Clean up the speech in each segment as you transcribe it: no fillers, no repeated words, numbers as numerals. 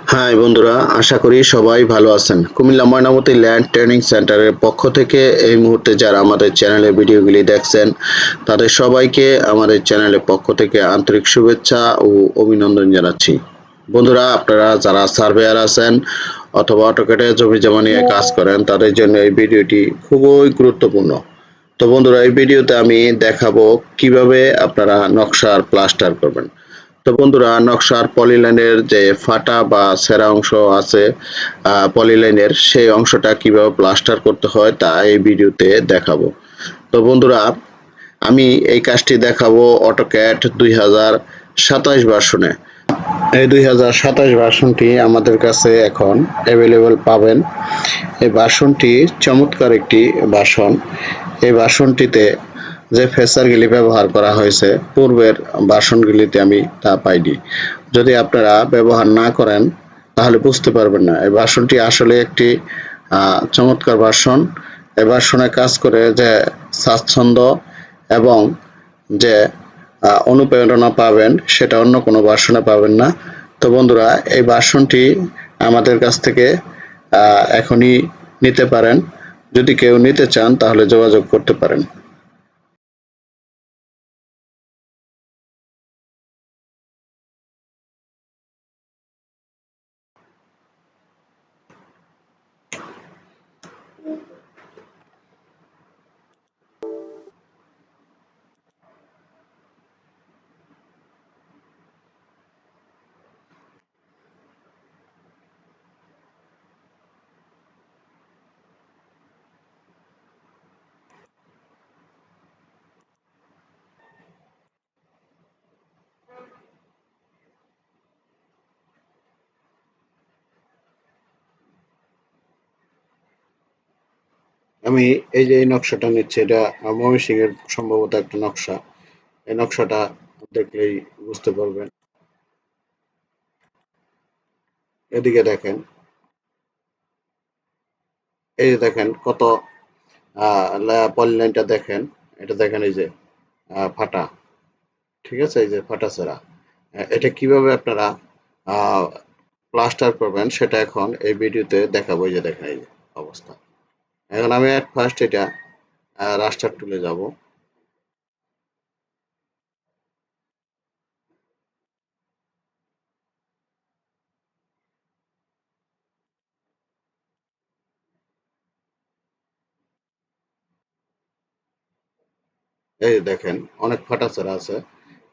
High বন্ধুরা, আশা করি সবাই ভালো আছেন। কুমিল্লা ময়নামতি ল্যান্ড ট্রেনিং সেন্টারের পক্ষ থেকে এই মুহূর্তে যারা আমাদের চ্যানেলের ভিডিওগুলি দেখছেন তাদের সবাইকে আমাদের চ্যানেলের পক্ষ থেকে আন্তরিক শুভেচ্ছা ও অভিনন্দন জানাচ্ছি। বন্ধুরা, আপনারা যারা সার্ভেয়ার আছেন অথবা অটোকেটে জমি জমা নিয়ে কাজ করেন তাদের জন্য এই ভিডিওটি খুবই গুরুত্বপূর্ণ। তো বন্ধুরা, এই ভিডিওতে আমি দেখাবো কিভাবে আপনারা নকশার প্লাস্টার করবেন। তো বন্ধুরা, নকশার পলিলাইনের যে ফাটা বা ছেঁড়া অংশ আছে পলিলাইনের, সেই অংশটা কিভাবে প্লাস্টার করতে হয় তা এই ভিডিওতে দেখাবো। তো বন্ধুরা, আমি এই কাজটি দেখাবো অটোক্যাড 2027 ভার্সনে। এই 2027 ভার্সনটি আমাদের কাছে এখন অ্যাভেলেবল পাবেন। এই ভার্সনটি চমৎকার একটি ভার্সন। এই ভার্সনটিতে যে ফেচারগুলি ব্যবহার করা হয়েছে পূর্বের ভার্সনগুলিতে আমি তা পাইনি। যদি আপনারা ব্যবহার না করেন তাহলে বুঝতে পারবেন না এই ভার্সনটি আসলে একটি চমৎকার ভার্সন। এই ভার্সনে কাজ করে যে স্বাচ্ছন্দ্য এবং যে অনুপ্রেরণা পাবেন সেটা অন্য কোনো ভার্সনে পাবেন না। তো বন্ধুরা, এই ভার্সনটি আমাদের কাছ থেকে এখনই নিতে পারেন। যদি কেউ নিতে চান তাহলে যোগাযোগ করতে পারেন। আমি এই যে এই নকশাটা নিচ্ছি, এটা ময়মনসিংহ এর সম্ভবত একটা নকশা। এই নকশাটা দেখলেই বুঝতে পারবেন। এদিকে দেখেন, এই যে দেখেন কত পলিলাইনটা দেখেন। এটা দেখেন, এই যে ফাটা, ঠিক আছে, এই যে ফাটা ছেঁড়া। এটা কিভাবে আপনারা প্লাস্টার করবেন সেটা এখন এই ভিডিওতে দেখাবো। এই যে দেখেন, এই যে অবস্থা। এখন আমি এট ফার্স্ট এটা রাস্টার টুলে যাব। এই যে দেখেন অনেক ফাটা ছেঁড়া আছে।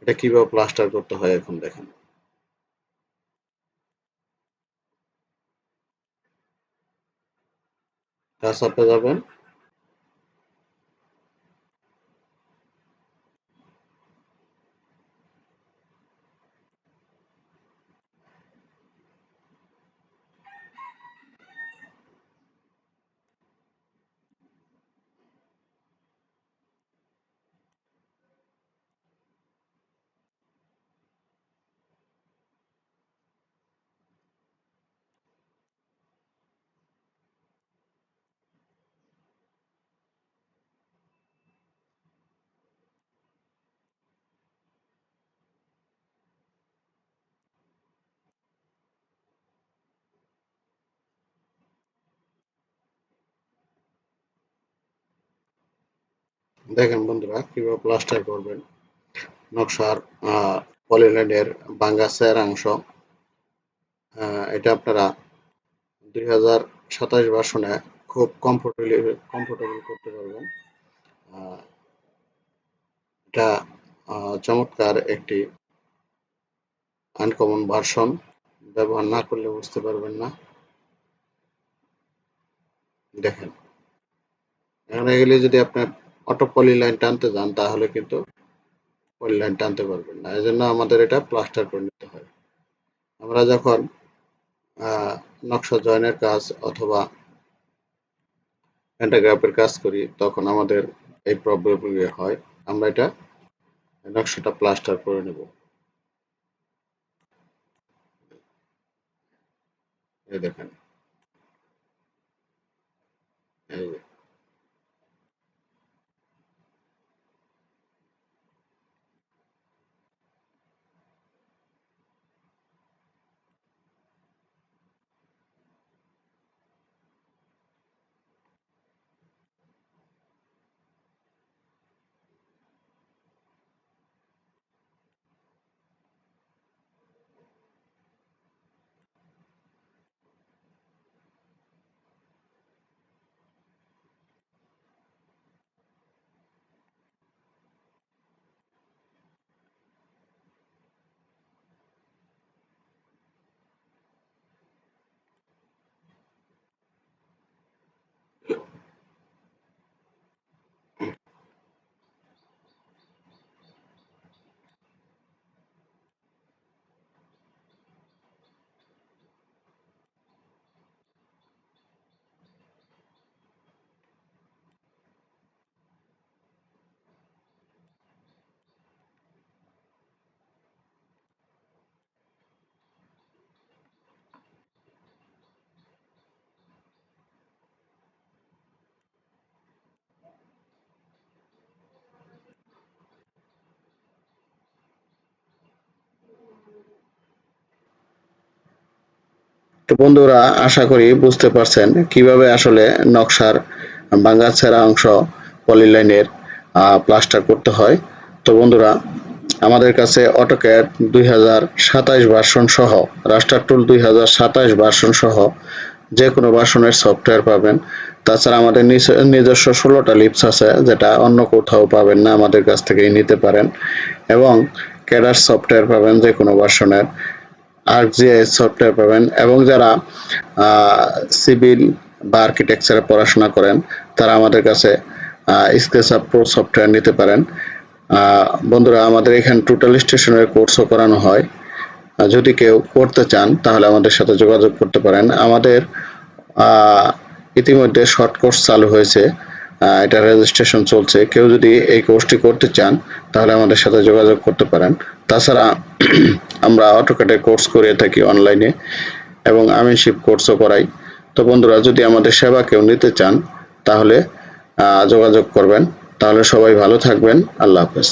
এটা কিভাবে প্লাস্টার করতে হয় এখন দেখেন। টাচ আপে যাবেন। দেখেন বন্ধুরা কিভাবে প্লাস্টার করবেন। নকশার পলিল্যান্ডের বাঙ্গাসের অংশ, এটা আপনারা 2027 ভার্সনে খুব কমফোর্টেবল করতে পারবেন। আহ, এটা চমৎকার একটি আনকমন ভার্সন। ব্যবহার না করলে বুঝতে পারবেন না। দেখেন, এখানে গেলে যদি আপনার অটো পলি লাইন টানতে যান তাহলে কিন্তু পলি লাইন টানতে পারবেন না। এই জন্য আমাদের এটা প্লাস্টার করে নিতে হয়। আমরা যখন নকশা জয়েনের কাজ অথবা প্যান্টাগ্রাফের কাজ করি তখন আমাদের এই প্রবলেমগুলি হয়। আমরা এটা নকশাটা প্লাস্টার করে নেব। এই দেখেন, এই যে। তো বন্ধুরা, আশা করি বুঝতে পারছেন কিভাবে আসলে নকশার ভাঙাচোরা অংশ পলিলাইনের প্লাস্টার করতে হয়। তো বন্ধুরা, আমাদের কাছে অটোক্যাড 2027 ভার্সন সহ, রাস্টার টুল 2027 ভার্সন সহ যে কোনো ভার্সনের সফটওয়্যার পাবেন। তাছাড়া আমাদের নিজস্ব 16টা লিপস আছে, যেটা অন্য কোথাও পাবেন না, আমাদের কাছ থেকেই নিতে পারেন। এবং ক্যাডার সফটওয়্যার পাবেন যে কোনো ভার্সনের, ArcGIS সফটওয়্যার পাবেন। এবং যারা সিভিল বা আর্কিটেকচারে পড়াশোনা করেন, তারা আমাদের কাছে স্কেচআপ প্রো সফটওয়্যার নিতে পারেন। বন্ধুরা, আমাদের এখানে টোটাল স্টেশনের কোর্সও করানো হয়। যদি কেউ করতে চান তাহলে আমাদের সাথে যোগাযোগ করতে পারেন। আমাদের ইতিমধ্যে শর্ট কোর্স চালু হয়েছে, এটা রেজিস্ট্রেশন চলছে। কেউ যদি এই কোর্সটি করতে চান তাহলে আমাদের সাথে যোগাযোগ করতে পারেন। তাছাড়া আমরা অটোক্যাডের কোর্স করে থাকি অনলাইনে, এবং আমিনশিপ কোর্সও করাই। তো বন্ধুরা, যদি আমাদের সেবা কেউ নিতে চান তাহলে যোগাযোগ করবেন। তাহলে সবাই ভালো থাকবেন। আল্লাহ হাফেজ।